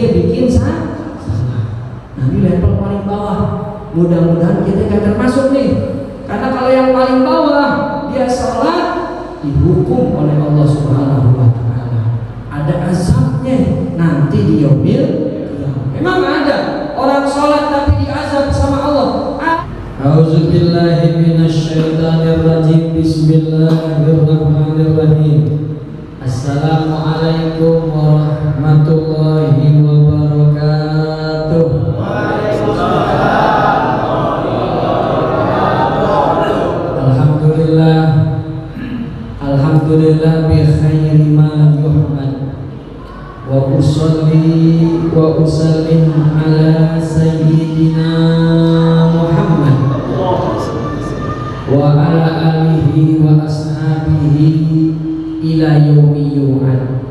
dia bikin salah. Nah, ini level paling bawah. Mudah-mudahan kita nggak termasuk nih. Karena kalau yang paling bawah dia sholat dihukum oleh Allah Subhanahu wa Ta'ala. Ada azabnya nanti di yaumil qiyamah. Memang ada orang sholat tapi diazab sama Allah. A'udzubillahi minasyaitonirrajim. Bismillahirrahmanirrahim. Assalamualaikum warahmatullahi wabarakatuh. Alhamdulillah bi khairi ma yuhmad wa usalli wa usallim ala sayyidina Muhammad wa ala alihi wa ashabihi ila yaumi yu'ad.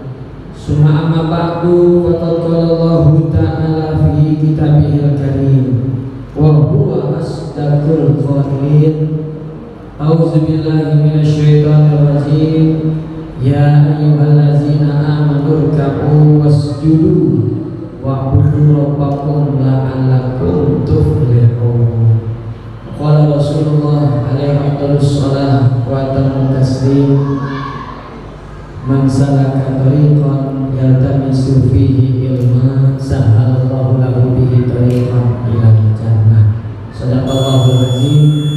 Summa amma ba'du, faqad qala Allahu ta'ala fi kitabihil karim wa huwa asdaqul qa'ilin. A'udzu billahi minasyaitonir rajim. Ya ayyuhallazina amanu ruk'u wasjudu wa'budu rabbakum la'allakum tuflihun. Qala Rasulullah alaihi wassallam wa atammu taslim. Man salaka tariqan yaltamisu fihi ilman sahalallahu lahu bihi tariqan ilal jannah. Shadaqallahul azim.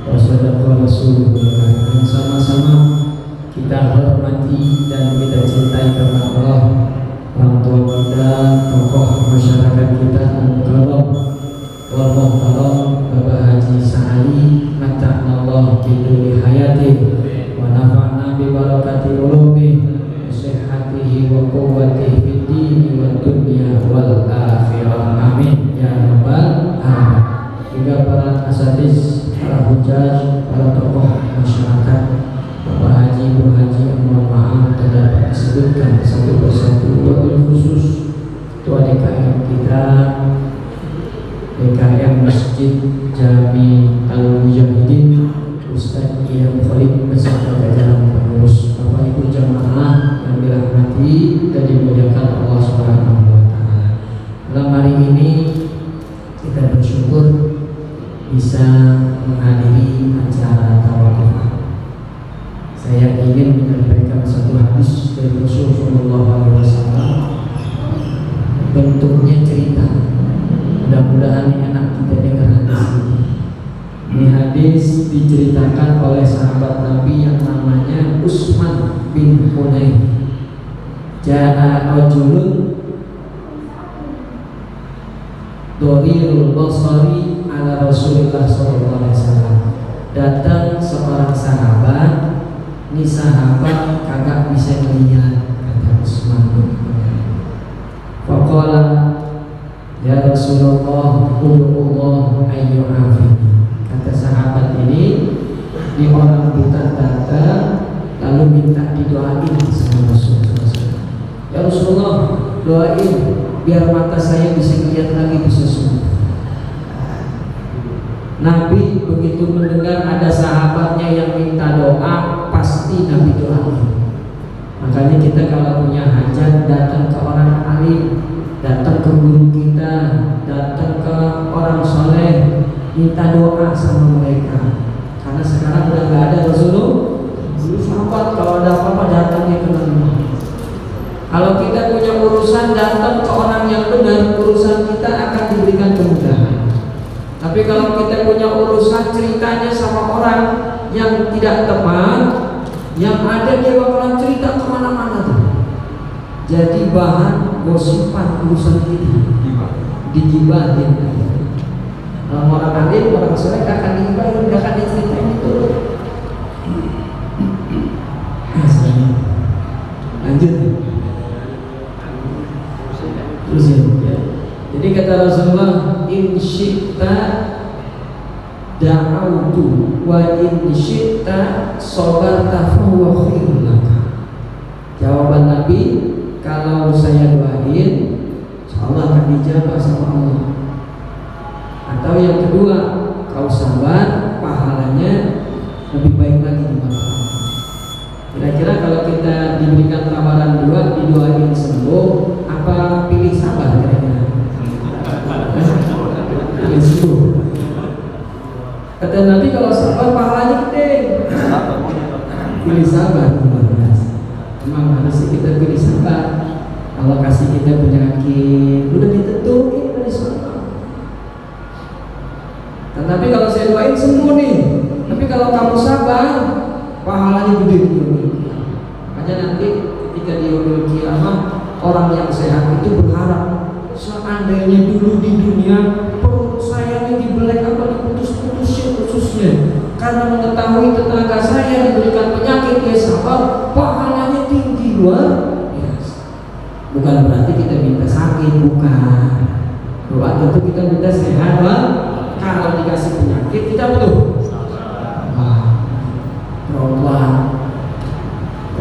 Wassalamualaikum warahmatullahi wabarakatuh. Sama-sama kita hormati dan kita cintai karena Allah orang tua kita, tokoh masyarakat kita, al-mukarram wal muhtaram Bapak Haji Sa'ali, mata'nallah biduli hayati wa nafa'na bi barakati ulumi sihhatihi wa quwwatihi fid dini wad dunya wal akhirah. Amin ya rabbal alamin. Juga para asatiz, para hujaj, para tokoh masyarakat, Bapak Haji, Bu Haji, mohon maaf tidak dapat disebutkan satu persatu. Wabil khusus Ketua DKM kita, DKM Masjid Jami Al-Mujahidin, Ustaz Iyam Khalid beserta jajaran pengurus. Bapak Ibu jamaah yang dirahmati dan dimuliakan Allah Subhanahu wa Ta'ala. Dalam hari ini kita bersyukur bisa menghadiri acara tawakuf. Saya ingin menyampaikan satu hadis dari Rasulullah SAW. Bentuknya cerita. Mudah-mudahan enak kita dengar hadis ini. Ini hadis diceritakan oleh sahabat Nabi yang namanya Utsman bin Hunayf. Ja'a rajulun Dorirul Basari ala Rasulullah SAW. Datang seorang sahabat. Ini sahabat kagak bisa melihat, kata Utsman bin Hunayf. Faqala ya Rasulullah ud'ullah ayyu'afini. Kata sahabat ini orang buta datang lalu minta didoain sama Rasulullah. Ya Rasulullah, doain biar mata saya bisa lihat lagi, bisa sembuh. Nabi begitu mendengar ada sahabatnya yang minta doa, pasti Nabi doain. Makanya kita kalau punya hajat datang ke orang alim, datang ke guru kita, datang ke orang soleh, minta doa sama mereka. Karena sekarang udah nggak ada Rasulullah. Dulu sahabat kalau ada apa-apa datangnya ke Nabi. Kalau kita punya urusan datang ke orang yang benar, urusan kita akan diberikan kemudahan. Tapi kalau kita punya urusan ceritanya sama orang yang tidak tepat, yang ada dia bakalan cerita kemana-mana tuh. Jadi bahan gosipan urusan kita, digibahin. Kalau orang alim, orang soleh akan digibahin, gak akan diceritain itu. Lanjut. Terus ya. Jadi kata Rasulullah, in syi'ta da'autu wa in syi'ta sabarta fa huwa khairul laka. Jawaban Nabi, kalau saya doain, insyaallah akan dijawab sama Allah. Atau yang kedua, kau sabar, pahalanya lebih baik lagi di mata Allah. Kira-kira kalau kita diberikan tawaran dua, didoain sembuh, apa pilih sabar? Kata Nabi kalau sabar pahalanya gede. Pilih sabar, memang harus kita pilih sabar. Kalau kasih kita penyakit, udah ditentuin dari sana. Tapi kalau saya doain sembuh nih, tapi kalau kamu sabar, pahalanya gede di dunia. Makanya nanti ketika di yaumul kiamah, orang yang sehat itu berharap, seandainya dulu di dunia perut saya ini dibelek apa diputus-putusin khususnya, karena mengetahui tenaga saya diberikan penyakit, dia sabar, pahalanya tinggi luar biasa. Bukan berarti kita minta sakit, bukan. Doa tentu kita minta sehat, Bang. Kalau dikasih penyakit kita betul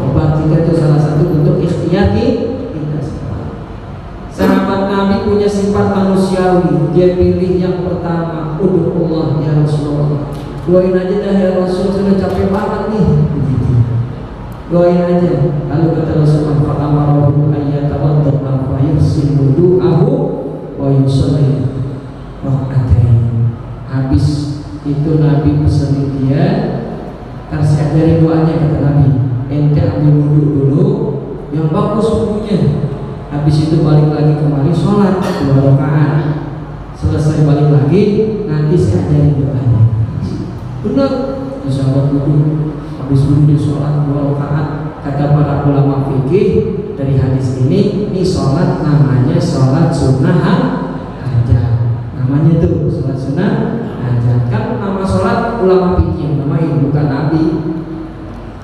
obat kita itu salah satu bentuk ikhtiar kita. Sahabat Nabi punya sifat manusiawi. Dia pilih yang pertama, udhullah ya Rasulullah, doain aja dah ya Rasul, sudah capek banget nih. Doain aja. Lalu kata Rasulullah, fa'amarahu ayyatawadda'a wa yuhsin wudu'ahu wa yusalli rak'atain. Habis itu Nabi pesan dia, kasih ajarin doanya, kata Nabi, ente ambil wudhu dulu yang bagus wudunya. Habis itu balik lagi kemari sholat 2 rakaat. Selesai balik lagi, nanti saya ajarin doanya. Benar, sahabat wudhu. Habis wudhu di sholat 2 rakaat. Kata para ulama fikih dari hadis ini sholat namanya sholat sunnah hajat. Namanya tuh sholat sunnah hajat. Kan nama sholat ulama fikih yang namain, bukan Nabi.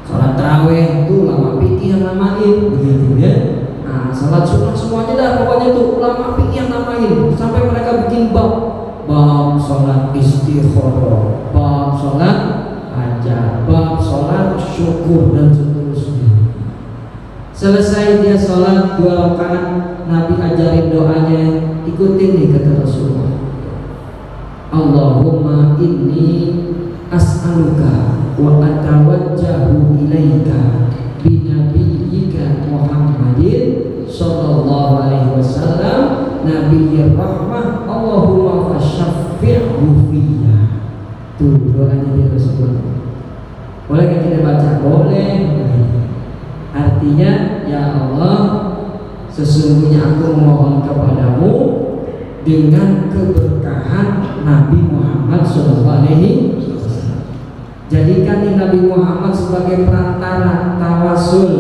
Sholat tarawih itu ulama fikih yang namain, begitu ya. Nah, sholat sunnah semuanya dah pokoknya tuh ulama fikih yang namain. Sampai mereka bikin bab sholat istikharah, bab sholat hajat, bab sholat syukur dan seterusnya. Selesai dia sholat 2 rakaat, Nabi ajarin doanya, ikutin nih kata Rasulullah. Allahumma inni as'aluka wa atawajjahu ilaika binabiyyika Muhammadin sallallahu alaihi wasallam nabiyyir rahmah, Allahumma fasyaffi'hu fiyya. Tuh doanya dia Rasulullah. Boleh kan kita baca? Boleh. Artinya, ya Allah, sesungguhnya aku memohon kepadamu dengan keberkahan Nabi Muhammad SAW. Jadikan Nabi Muhammad sebagai perantara tawasul,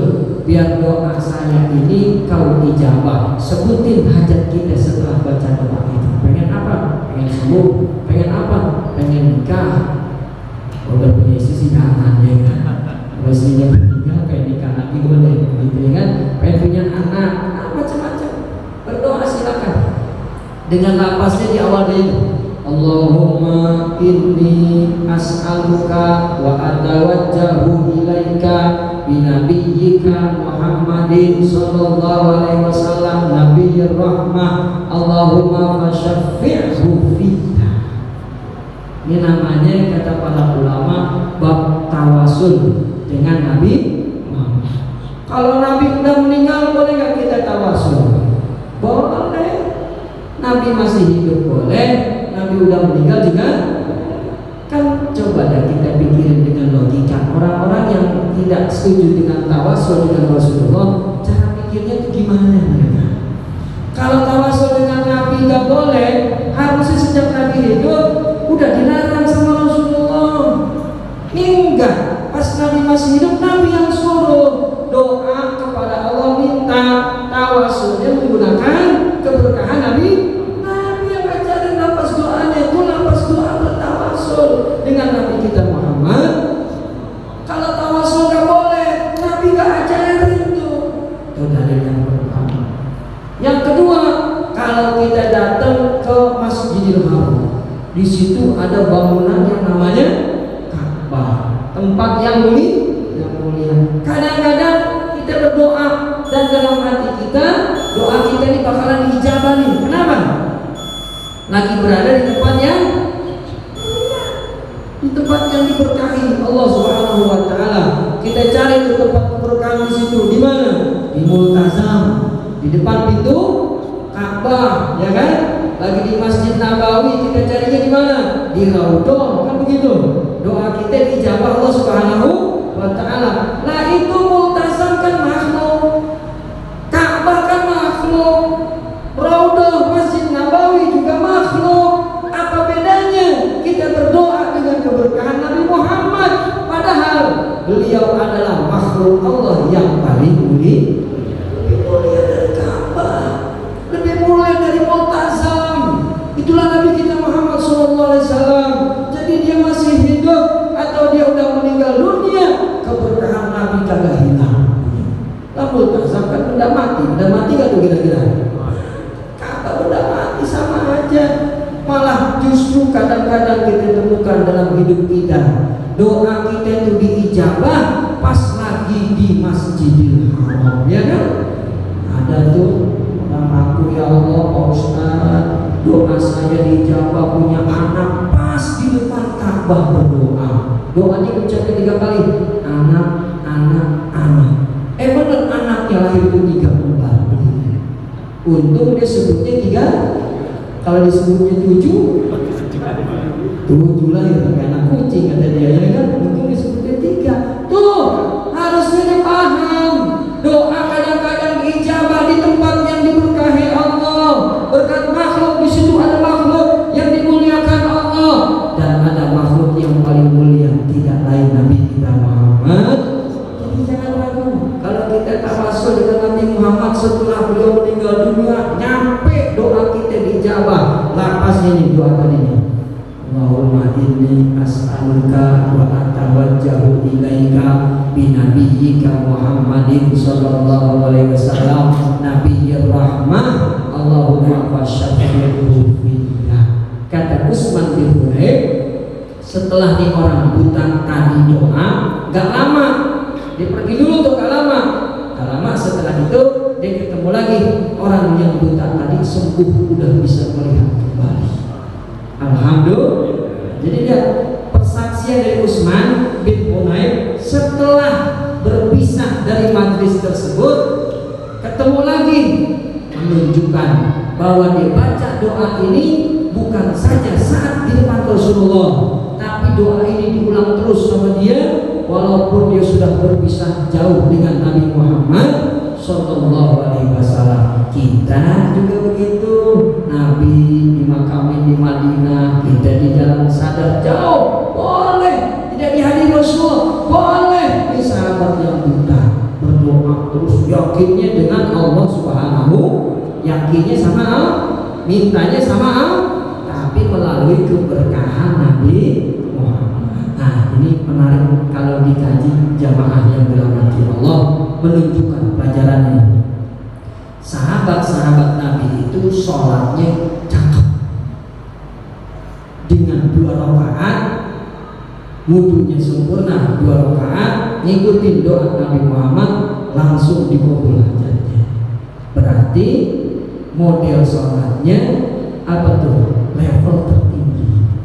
biar doa saya ini kau ijabah. Sebutin hajat kita setelah baca doa itu. Pengen apa? Pengen sembuh. Pengen apa? Pengen nikah. Udah punya istri jangan ya kan. Kalau istrinya meninggal pengen nikah lagi boleh, gitu ya kan. Pengen punya anak, macam-macam. Berdoa silakan. Dengan lapasnya di awal dia itu, Allahumma inni as'aluka wa atawajjahu ilaika binabiyyika Muhammadin sallallahu alaihi wasallam nabiyyir rahmah, Allahumma fasyaffi'hu fiyya. Ini namanya kata para ulama bab tawasul dengan Nabi Muhammad. Kalau Nabi udah meninggal boleh nggak kita tawasul? Boleh. Nabi masih hidup boleh, Nabi udah meninggal juga. Kan coba dah kita pikirin dengan logika. Orang-orang yang tidak setuju dengan tawasul dengan Rasulullah, cara pikirnya itu gimana mereka? Kalau tawasul dengan Nabi nggak boleh, harusnya sejak Nabi hidup udah dilarang sama Rasulullah. Ini enggak, pas Nabi masih hidup Nabi yang suruh doa kepada Allah, minta tawasulnya menggunakan keberkahan Nabi. Nabi yang ngajarin lapas doanya itu lapas doa bertawasul dengan Nabi kita Muhammad. Kalau tawasul nggak boleh, Nabi nggak ajarin tuh. Itu dalil yang pertama. Yang kedua, kalau kita datang ke Masjidil Haram, di situ ada bangunan yang namanya Ka'bah, tempat yang mulia. Kadang-kadang kita berdoa dan dalam hati kita doa kita ini bakalan diijabah nih. Kenapa? Lagi berada di tempat yang mulia, di tempat yang diberkahi Allah Subhanahu wa taala. Kita cari ke tempat keberkahan di situ. Di mana? Di Multazam, di depan pintu Ka'bah, ya kan? Lagi di Masjid Nabawi, kita carinya di mana? Di Raudhah, kan begitu? Doa kita dijawab Allah Subhanahu wa Ta'ala. Nah itu multazam kan makhluk, Ka'bah kan makhluk, Raudhah Masjid Nabawi juga makhluk. Apa bedanya kita berdoa dengan keberkahan Nabi Muhammad, padahal beliau adalah makhluk Allah yang paling mulia. Lebih mulia dari Ka'bah, lebih mulia dari multazam. Itulah Nabi kita Muhammad SAW. Jadi dia masih hidup atau dia udah meninggal dunia, keberkahan Nabi kagak hilang. Lah multazam kan udah mati gak tuh kira-kira? Kagak, udah mati sama aja. Malah justru kadang-kadang kita temukan dalam hidup kita, doa kita itu diijabah pas lagi di Masjidil Haram, ya kan? Ada tuh orang aku, ya Allah Pak Ustaz, doa saya dijabah, punya anak, pas di depan Ka'bah berdoa. Doanya ucapnya 3 kali, anak. Bener anaknya lahir itu 3 kembar. Untung dia sebutnya 3, kalau disebutnya 7 lahir pakai anak kucing kata dia, ya kan? Untung disebutnya 3. Tuh harusnya dipaham, doa kadang-kadang diijabah di tempat yang diberkahi Allah. Berkat makhluk, di situ ada makhluk yang dimuliakan Allah, dan ada makhluk yang paling mulia tidak lain Nabi kita Muhammad. Jadi jangan ragu kalau kita tawasul dengan Nabi Muhammad setelah beliau meninggal dunia, nyampe doa kita dijabah. Lapas ini doa tadinya, Allahumma inni as'aluka wa atawajjahu ilaika binabiyyika Muhammadin sallallahu alaihi wasallam nabiyyir rahmah Allahumma fasyafirhu fiyya. Kata Utsman bin Hurairah, setelah nih orang buta tadi doa, gak lama dia pergi dulu tuh, gak lama setelah itu dia ketemu lagi orang yang buta tadi sembuh, udah bisa melihat kembali. Alhamdulillah. Jadi dia persaksian dari Utsman bin Hurairah setelah berpisah dari majlis tersebut, ketemu lagi, menunjukkan bahwa dia baca doa ini bukan saja saat di depan Rasulullah, tapi doa ini diulang terus sama dia walaupun dia sudah berpisah jauh dengan Nabi Muhammad sallallahu alaihi wasallam. Kita juga begitu. Nabi dimakamin di Madinah, kita di jalan sadar jauh, boleh. Tidak dihadiri Rasul, boleh. Ini sahabat yang buta berdoa terus, yakinnya dengan Allah Subhanahu, yakinnya sama Allah, mintanya sama Allah, tapi melalui keberkahan Nabi Muhammad. Nah ini menarik kalau dikaji jamaah yang dirahmati Allah, menunjukkan pelajarannya. Sahabat-sahabat Nabi itu sholatnya cakep, dengan 2 rakaat, wudunya sempurna 2 rakaat, ngikutin doa Nabi Muhammad, langsung dikabul hajatnya. Berarti model sholatnya apa tuh? Level tertinggi.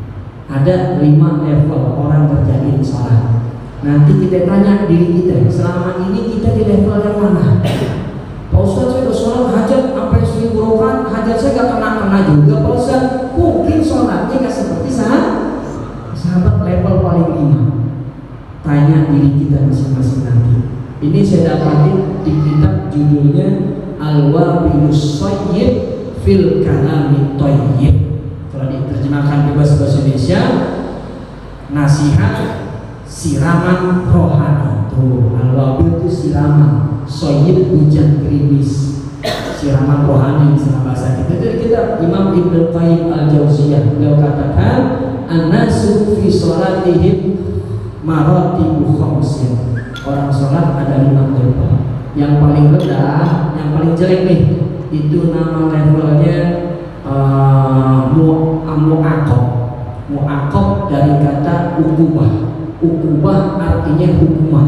Ada 5 level orang kerjain sholat. Nanti kita tanya diri kita, selama ini kita di level yang mana? Pak Ustaz, saya udah sholat hajat sampai 1000 rakaat, hajat saya gak kena juga Pak Ustaz. Mungkin sholatnya gak seperti sahabat level paling 5. Tanya diri kita masing-masing nanti. Ini saya dapatin di kitab judulnya Al-Wabilus Shayyib fil Kalami Thayyib. Kalau diterjemahkan bebas bahasa Indonesia, nasihat siraman rohani. Tuh, Al-Wabil itu siraman, Shayyib hujan gerimis, siraman rohani dalam bahasa kita. Jadi kita Imam Ibnu Qayyim Al-Jauziyah beliau katakan, an-nasu fi sholatihim maratibu khamsin. Orang sholat ada 5 level. Yang paling rendah, yang paling jelek nih, itu nama levelnya mu'aqab. Mu'aqab dari kata ukubah. Ukubah artinya hukuman.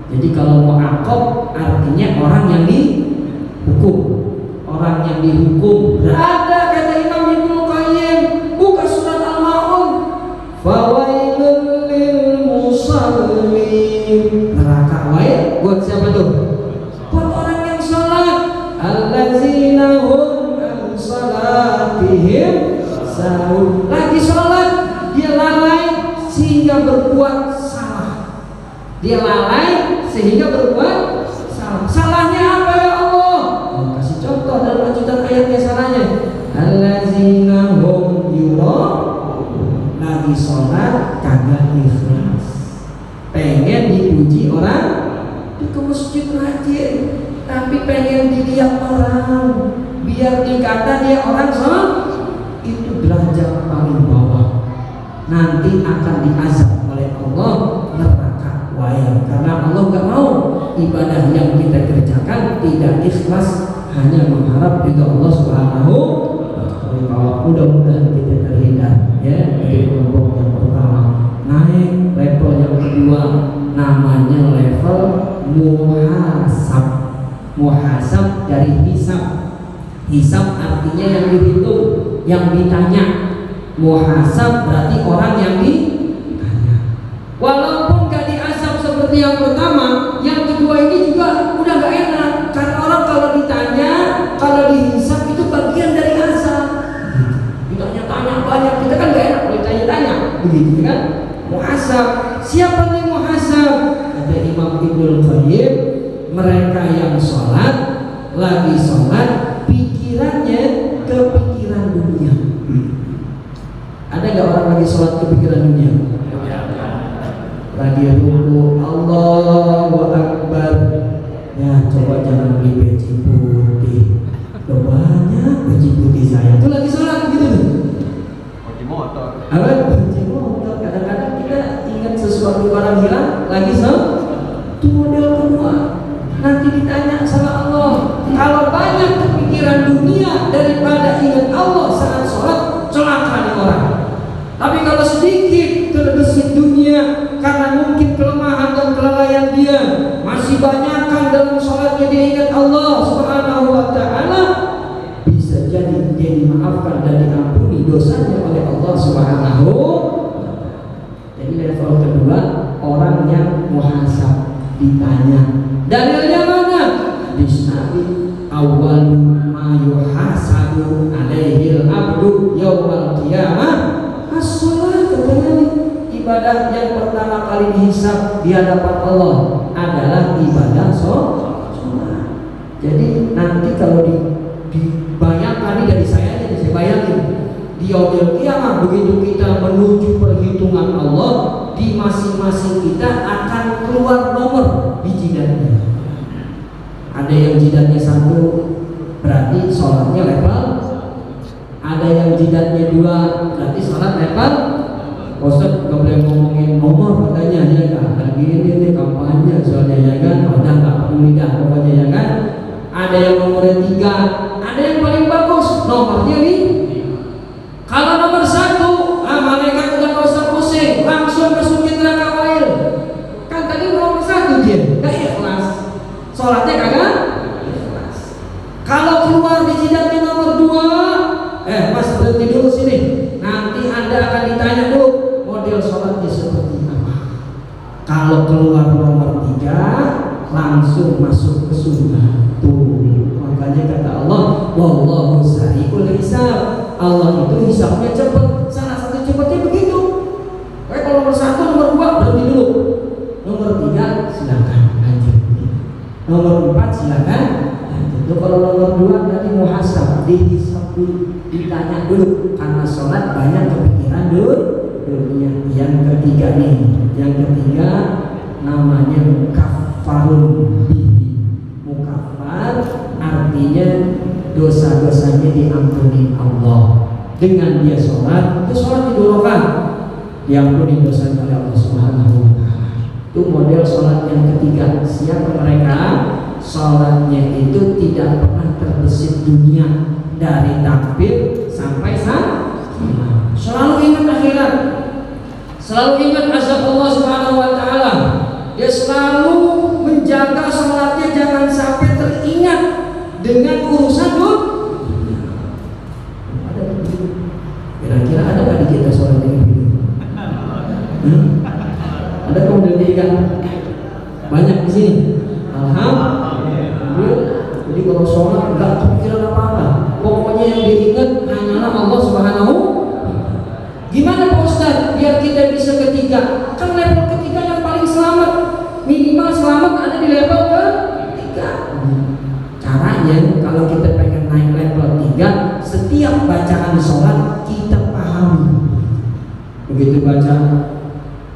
Jadi kalau mu'aqab artinya orang yang dihukum, orang yang dihukum. Ada kata Imam Ibnu Qayyim, buka surat Al-Maun, fawailul lil musallin. Neraka wail buat siapa tuh? Buat orang yang sholat. Allazina hum an salatihim sahun. Lagi sholat dia lalai, azab orang, biar dikata dia orang itu derajat paling bawah, nanti akan diazab oleh Allah neraka wayang, karena Allah nggak mau ibadah yang kita kerjakan tidak ikhlas, hanya mengharap ridho Allah Subhanahu wa taala. Mudah-mudahan kita terhindar ya dari kelompok yang pertama. Naik level yang kedua, namanya level muhasab. Muhasab dari hisab. Hisab artinya yang dihitung, yang ditanya. Muhasab berarti orang yang ditanya. Walaupun gak diazab seperti yang pertama, yang kedua ini juga udah gak enak, karena orang kalau ditanya, kalau dihisab itu bagian dari azab. Ditanya-tanya banyak, kita kan gak enak kalau ditanya-tanya, begitu kan? Muhasab, siapa nih muhasab? Kata Imam Ibnul Qayyim, mereka yang sholat, lagi sholat, pikirannya kepikiran dunia. Ada gak orang lagi sholat kepikiran dunia? Lagi ruku, Allahu Akbar. Ya coba jangan beli peci putih, udah banyak peci putih saya. Itu lagi sholat gitu tuh. Peci motor. Apa? Peci motor. Kadang-kadang kita ingat sesuatu barang hilang, lagi sholat. Itu model kedua. Nanti ditanya sama Allah. Kalau banyak kepikiran dunia daripada ingat Allah saat sholat, celaka nih orang. Tapi kalau sedikit terbesit dunia karena mungkin kelemahan dan kelalaian dia, masih banyakkan dalam sholatnya dia ingat Allah Subhanahu wa taala, bisa jadi dia dimaafkan dan diampuni dosanya oleh Allah Subhanahu. Jadi level kedua, orang yang muhasab, ditanya. Dalilnya mana? Hadis Nabi, awwalu ma yuhasabu alaihil abdu yaumal qiyamah as-shalat. Katanya nih, ibadah yang pertama kali dihisab di hadapan Allah adalah ibadah sholat. Jadi nanti kalau dibayangkan dari saya aja, saya bayangin di yaumul qiyamah, begitu kita menuju perhitungan Allah, di masing-masing kita akan keluar nomor di jidatnya. Ada yang jidatnya 1, berarti sholatnya level. Ada yang jidatnya 2, berarti sholat level. Ustaz gak boleh ngomongin nomor katanya, ya kan? Lagi ini kampanye soalnya, ya kan? Udah gak peduli dah pokoknya, ya kan? Ada yang nomornya 3, ada yang paling bagus nomornya nih. Kalau nomor 1, malaikat udah gak usah pusing, langsung masukin neraka wail. Kan tadi nomor 1 dia gak ikhlas, sholatnya kagak ikhlas. Kalau keluar di jidatnya nomor 2, mas berhenti dulu sini, nanti Anda akan ditanya dulu model sholatnya seperti apa. Kalau keluar nomor 3, langsung masuk ke surga. Tuh, makanya kata Allah, wallahu sari'ul hisab. Allah itu hisabnya cepat. Salah satu cepatnya begitu. Kalau nomor 1, nomor 2 berhenti dulu. Nomor 3 silakan lanjut. Nomor 4 silakan lanjut. Kalau nomor 2 berarti muhasab, dihisab dulu, ditanya dulu, karena sholat banyak kepikiran dulu dunia. Yang ketiga nih, yang ketiga namanya mukaffarun bihi. Mukaffar artinya dosa-dosanya diampuni Allah. Dengan dia sholat, itu sholat di 2 rakaat, diampuni dosanya oleh Allah Subhanahu wa taala. Itu model sholat yang ketiga. Siapa mereka? Sholatnya itu tidak pernah terbesit dunia, dari takbir sampai salam. Selalu ingat akhirat, selalu ingat azab Allah Subhanahu wa taala. Dia selalu menjaga sholatnya jangan sampai teringat dengan urusan dunia. Ada begitu? Kira-kira ada nggak di kita sholat dengan begitu? Ada kemudian kan? Banyak di sini. Alhamdulillah. Jadi kalau sholat nggak kepikiran apa-apa, pokoknya yang diingat hanyalah Allah Subhanahu. Gimana Pak Ustaz biar kita bisa ketiga? Kan level ketiga yang paling selamat, minimal selamat ada di level ketiga. Caranya kalau kita pengen naik level 3, setiap bacaan sholat kita pahami. Begitu baca,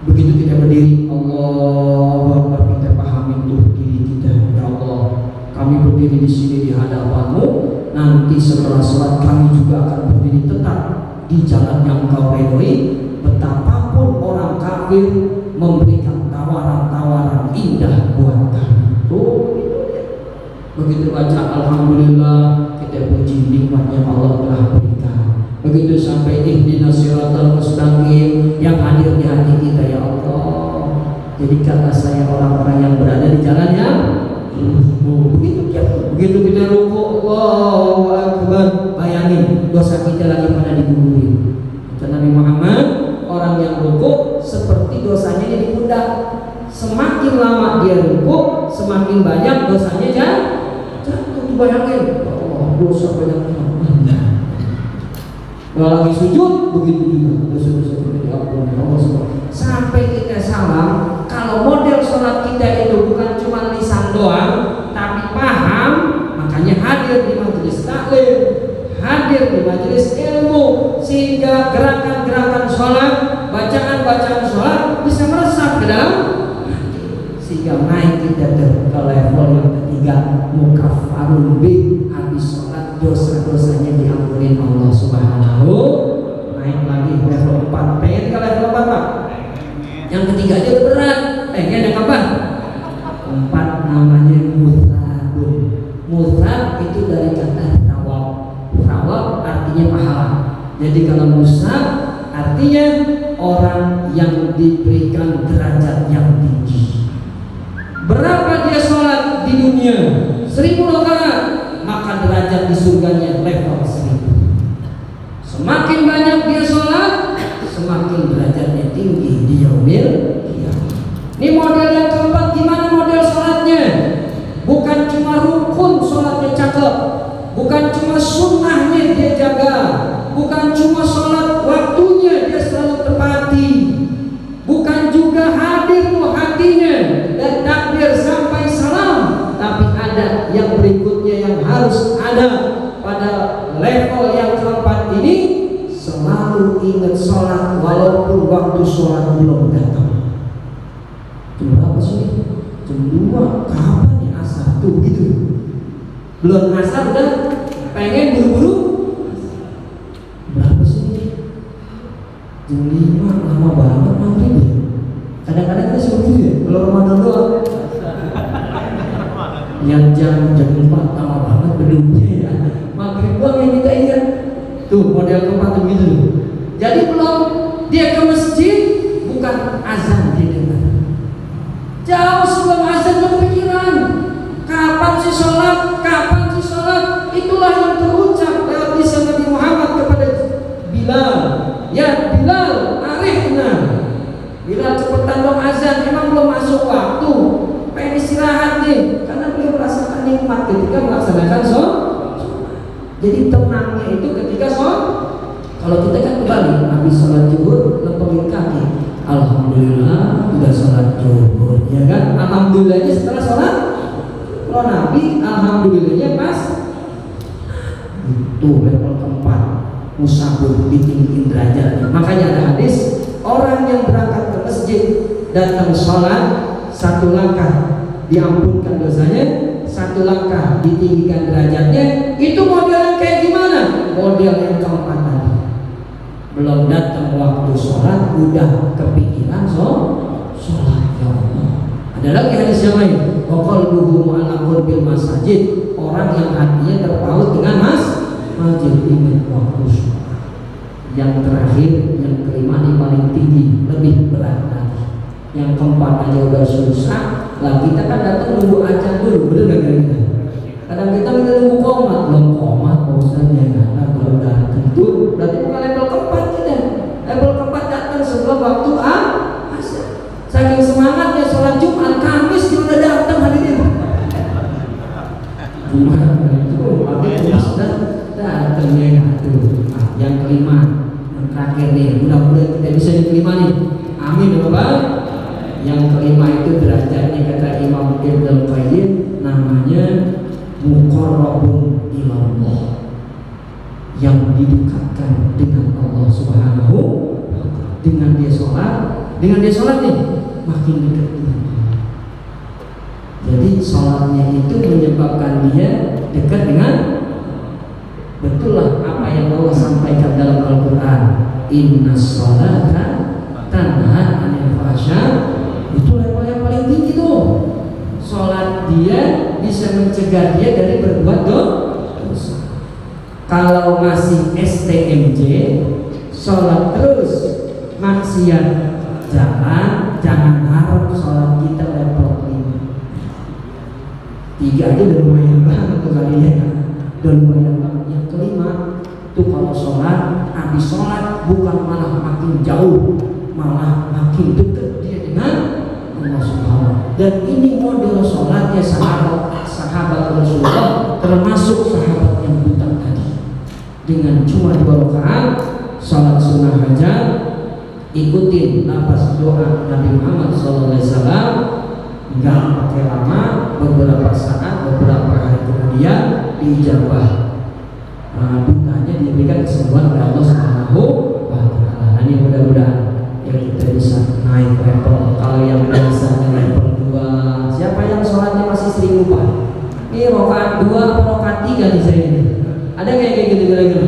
begitu kita berdiri, Allahu Akbar, kita pahami tuh diri kita. Ya Allah, kami berdiri berdiri di sini di hadapanmu, nanti setelah sholat kami juga akan berdiri tetap di jalan yang kau ridhoi. Betapapun orang kafir memberikan tawaran-tawaran indah buat kami. Tuh, itu dia. Begitu baca alhamdulillah, kita puji nikmatnya Allah telah berikan. Begitu sampai ihdinas siratal mustaqim yang hadir di hati kita, ya Allah, jadikanlah saya orang-orang yang berada di jalannya. Begitu kita rukuk, Allahu Akbar, bayangin dosa kita lagi pada diguguri. Kata Nabi Muhammad, orang yang rukuk seperti dosanya di pundak. Semakin lama dia rukuk, semakin banyak dosanya jatuh. Bayangin, oh, dosa banyak. Kalau lagi sujud begitu juga dosa-dosa kita diampuni Allah SWT. Sampai kita salam, kalau model sholat kita itu bukan cuma lisan doang, tapi paham, makanya hadir di majelis taklim, hadir di majelis ilmu, sehingga gerakan-gerakan sholat, bacaan-bacaan sholat bisa meresap ke dalam hati, sehingga naik kita ke level yang ketiga, mukaffarun bih, habis sholat dosa-dosanya diampuni Allah Subhanahu. Naik lagi level 4. Pengen ke level 4 Pak? Yang ketiga aja berat. Pengen yang apa? 4 namanya mutsabun. Mutsab itu dari kata tawab. Tawab artinya pahala. Jadi kalau musab artinya orang yang diberikan derajat yang tinggi. Berapa dia sholat di dunia? 1000 rakaat, maka derajat di surganya level 1000. Semakin banyak dia sholat, semakin derajatnya tinggi di yaumil qiyamah. Ini model yang keempat. Gimana model sholatnya? Bukan cuma rukun sholatnya cakep, bukan cuma sunnahnya dia jaga, bukan cuma sholat waktunya dia selalu tepati, bukan juga hadir tuh hatinya dan takbir sampai salam, tapi ada yang berikutnya yang harus ada pada level yang keempat ini, selalu ingat sholat walaupun waktu sholat belum datang. Jam berapa sih? Jam 2. Kapan ya asar? Tuh begitu. Belum asar udah pengen buru-buru. Berapa sih? Jam 5, lama banget maghrib ya. Kadang-kadang kita suka gitu ya. Kalau Ramadan doang. Yang jam 4 lama banget bedungnya ya. Maghrib doang yang kita ingat. Tuh model keempat begitu. Jadi belum dia ke masjid, bukan azan dia dengar. Jauh sebelum azan berpikiran, kapan sih sholat, kapan sih sholat. Itulah yang terucap lewat lisan Nabi Muhammad kepada Bilal. Ya Bilal, arifna. Bilal cepetan dong azan, emang belum masuk waktu. Pengen istirahat nih, karena beliau merasakan nikmat ketika melaksanakan sholat. Jadi tenangnya itu ketika sholat. Kalau kita kan kembali habis sholat zuhur lempengin kaki, alhamdulillah udah sholat zuhur, ya kan? Alhamdulillahnya setelah sholat. Kalau Nabi alhamdulillahnya pas itu level keempat, musabur, ditinggiin derajatnya. Makanya ada hadis, orang yang berangkat ke masjid datang sholat, 1 langkah diampunkan dosanya, 1 langkah ditinggikan derajatnya. Itu model yang kayak gimana? Model yang keempat tadi. Belum datang waktu sholat udah kepikiran sholat. Ya Allah. Ada lagi hadis yang lain, waqalbuhu ala qurbil masajid, orang yang hatinya terpaut dengan masjid, ingat waktu sholat. Yang terakhir, yang kelima ini paling tinggi, lebih berat lagi. Yang keempat aja udah susah, lah kita kan datang nunggu ajan dulu, bener gak kita? Kadang kita nunggu komat, belum komat, bosannya nggak baru datang. Tuh berarti bukan level keempat kita. Level keempat datang sebelum waktu asar. Saking semangatnya sholat Jumat, Kamis dia udah datang hadirin. Jumat itu Kamis datangnya tuh. Yang kelima, yang terakhir nih, mudah-mudahan kita bisa yang kelima nih. Amin ya Bapak. Yang kelima itu derajatnya kata Imam Ibnu Qayyim, namanya muqarrabun ilallah, yang didekatkan dengan Allah Subhanahu. Dengan dia sholat nih makin dekat dengan Allah. Jadi sholatnya itu menyebabkan dia dekat dengan, betul lah apa yang Allah sampaikan dalam Al-Quran, inna sholata tanha anil fahsya. Itu level yang paling tinggi tuh. Sholat dia bisa mencegah dia dari berbuat dosa. Kalau masih STMJ, sholat terus, maksiat jalan, jangan harap sholat kita level 3 aja udah lumayan banget tuh kali ya, udah lumayan banget. Yang kelima tuh kalau sholat, habis sholat bukan malah makin jauh, malah makin dekat dia dengan Allah Subhanahu. Dan ini model sholatnya sahabat Rasulullah, termasuk sahabat yang buta tadi. Dengan cuma 2 rakaat sholat sunnah aja, ikutin nafas doa Nabi Muhammad SAW, nggak pakai lama, beberapa saat, beberapa hari kemudian diijabah. Butanya diberikan kesembuhan oleh Allah Subhanahu wa Ta'ala. Nah, ini mudah-mudahan ya kita bisa naik level. Kalau yang biasanya level 2, siapa yang sholatnya masih sering lupa? Ini rakaat 2 atau rakaat 3 di saya ini. Ada kayak gitu kira-kira?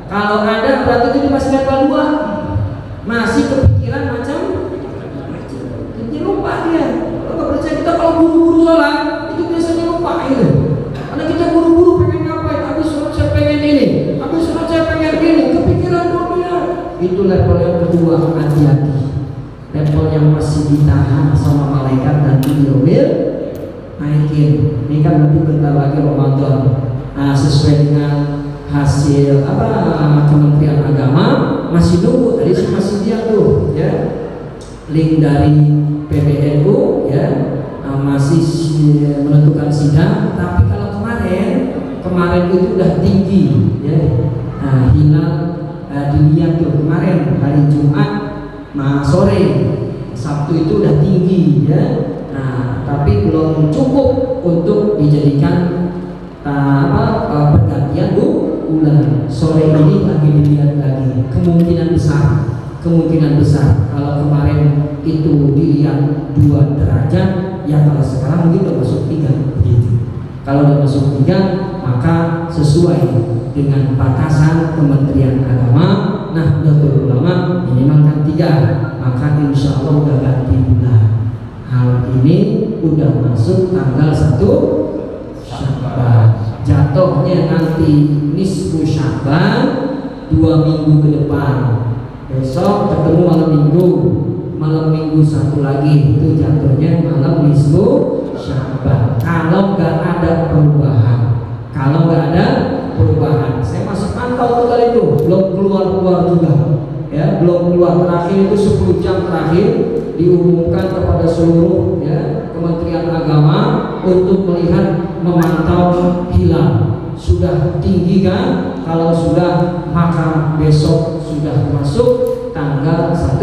Kalau ada berarti itu masih level 2. Masih kepikiran macam jadi lupa dia. Kalau nggak percaya kita, kalau buru-buru sholat itu biasanya lupa gitu. Karena kita buru-buru pengen ngapain? Habis sholat saya pengen ini, habis sholat saya pengen ini, kepikiran dunia. Itu level yang kedua, hati-hati. Level yang masih ditahan sama malaikat nanti diambil, naikin. Ini kan nanti bentar lagi Ramadan. Nah, sesuai dengan hasil Kementerian Agama masih nunggu, tadi masih dia tuh ya, link dari PBNU ya, masih menentukan sidang. Tapi kalau kemarin itu udah tinggi ya. Nah, hilal dilihat tuh kemarin hari Jumat sore, Sabtu itu udah tinggi ya. Nah, tapi belum cukup untuk dijadikan pergantian bulan. Sore ini lagi dilihat lagi, kemungkinan besar kalau kemarin itu dilihat 2 derajat ya, kalau sekarang mungkin udah masuk 3 begitu. Kalau udah masuk 3 maka sesuai dengan batasan Kementerian Agama. Nah, Nahdlatul Ulama minimalkan 3, maka insya Allah udah ganti bulan. Hal ini udah masuk tanggal 1 Sya'ban. Jatuhnya nanti nisfu Sya'ban 2 minggu ke depan. Besok ketemu malam minggu 1 lagi, itu jatuhnya malam nisfu Sya'ban. Kalau nggak ada perubahan, saya masih pantau tuh kali itu, belum keluar juga ya, belum keluar. Terakhir itu 10 jam terakhir diumumkan kepada seluruh ya Kementerian Agama untuk melihat, memantau hilal. Sudah tinggi kan? Kalau sudah, maka besok sudah masuk tanggal 1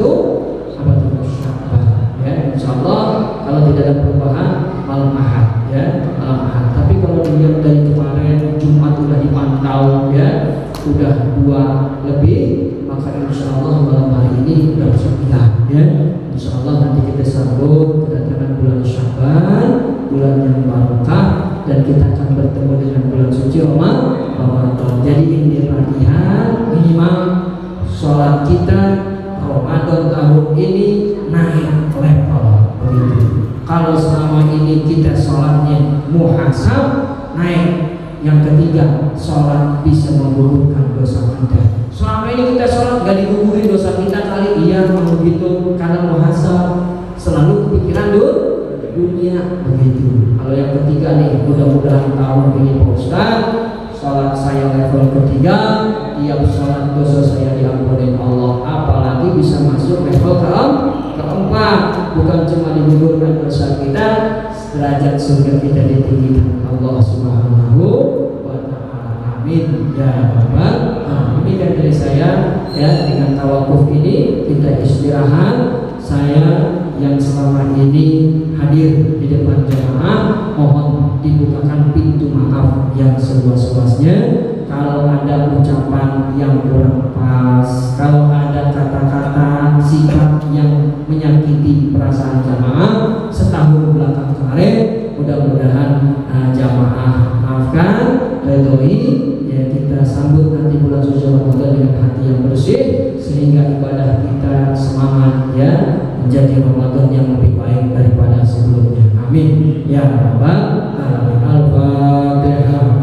Sya'ban ya, insyaallah. Kalau tidak ada perubahan malam Ahad ya, malam Ahad. Tapi kalau dilihat dari kemarin Jumat udah dipantau ya, udah 2 lebih, maka insyaallah malam hari ini udah masuk hilal ya. Insyaallah nanti kita sambut kedatangan bulan Sya'ban, bulan yang barokah, dan kita akan bertemu dengan bulan suci Ramadan. Jadi ini latihan minimal sholat kita Ramadan tahun ini naik level begitu. Kalau selama ini kita sholatnya muhasab, naik. Yang ketiga, sholat bisa menggugurkan dosa kita. Selama ini kita sholat gak digugurin dosa kita kali, iya begitu, karena muhasab, selalu kepikiran dunia begitu. Kalau yang ketiga nih, mudah-mudahan tahun ini Pak Ustaz, sholat saya level ketiga, tiap sholat dosa saya diampuni Allah. Apalagi bisa masuk level keempat, bukan cuma digugurkan dosa kita, derajat surga kita ditinggikan Allah Subhanahu wa Ta'ala. Amin ya rabbal alamin. Ini kan dari saya ya, dengan tawakuf ini kita istirahat. Saya yang selama ini hadir di depan jemaah, mohon dibukakan pintu maaf yang seluas-luasnya. Kalau ada ucapan yang kurang pas, kalau ada kata-kata sikap yang menyakiti perasaan jemaah setahun belakang kemarin, yang bersih, sehingga ibadah kita semangat ya menjadi Ramadan yang lebih baik daripada sebelumnya. Amin ya rabbal alamin. Al-Fatihah.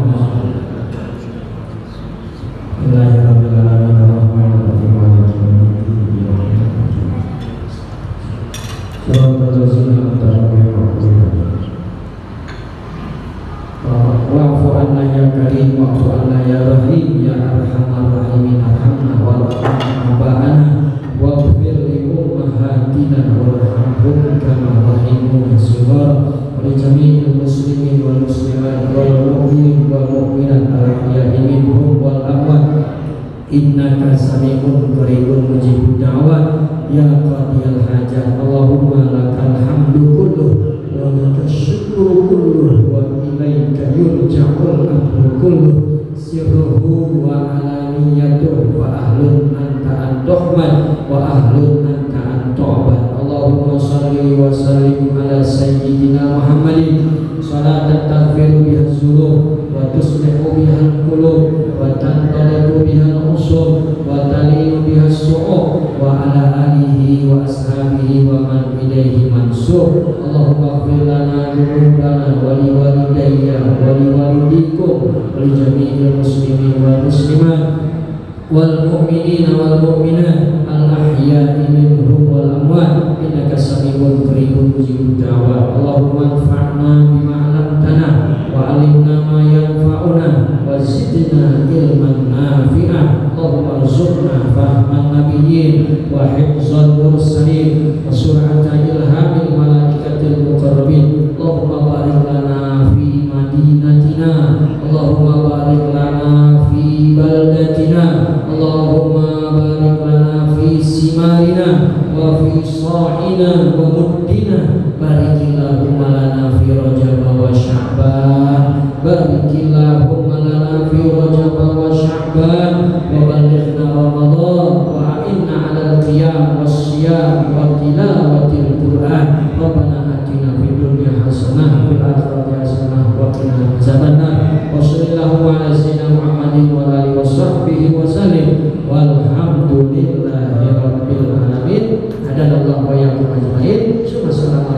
Wa'fu anna ya karim, wa'fu anna ya rahim, ya arhamar rahimin, arhamna warhamna aba'ana waghfir li ummahatina warhamhum kama rahimuna shighara wa li jami'il muslimin wal muslimat wal mu'minin wal mu'minat al-ahya'i minhum wal amwat innaka sami'un qaribun mujibud da'wat ya qadiyal hajat. Allahumma lakal hamdu kulluh wa lakal syukru kulluh wa ilaika yurja'ul amru kulluh sirruhu wa alaniyatuh wa ahlun anta an-tuhmad wa ahlun anta an-tu'bad. Allahumma salli wa sallim ala sayyidina Muhammadin salatan taghfiru biha dzunub wa tuslihu biha al-qulub wa tantaliqu biha al-usul wa talinu biha as-su'ub wa ala alihi wa ashabihi wa man ilaihi mansur. Allahumma ighfir lana dzunubana wa li walidayya wa li walidikum wa li jami'il muslimin wal muslimat wal mu'minina wal mu'minat al-ahya'i minhum wal amwat innaka sami'un qaribun mujibud da'wat. Allahumma anfa'na bima 'allamtana wa 'allimna ma yanfa'una wa zidna ilman nafi'an. Allahumma arzuqna fahman nabiyyin wa hifzal mursalin wa sur'ata ilhamil malaikatil muqarrabin. Allahumma barik lana fi madinatina, Allahumma barik lana fi baldatina, Allahumma barik lana fi simarina wa fi sa'ina wa muddina. Barikillahumma lana fi Rajab wa Sya'ban, barikillahumma lana fi Rajab wa Sya'ban wa balighna Ramadan wa a'inna 'alal qiyam was siyam wa tilawatil Qur'an. Rabbana atina fid dunya hasanah wa fil akhirati hasanah wa qina adzabannar. Wa sallallahu ala sayyidina Muhammadin wa alihi washabbihi wasallim walhamdulillahi rabbil alamin. Hadanallahu wa iyyakum ajmain. Assalamualaikum.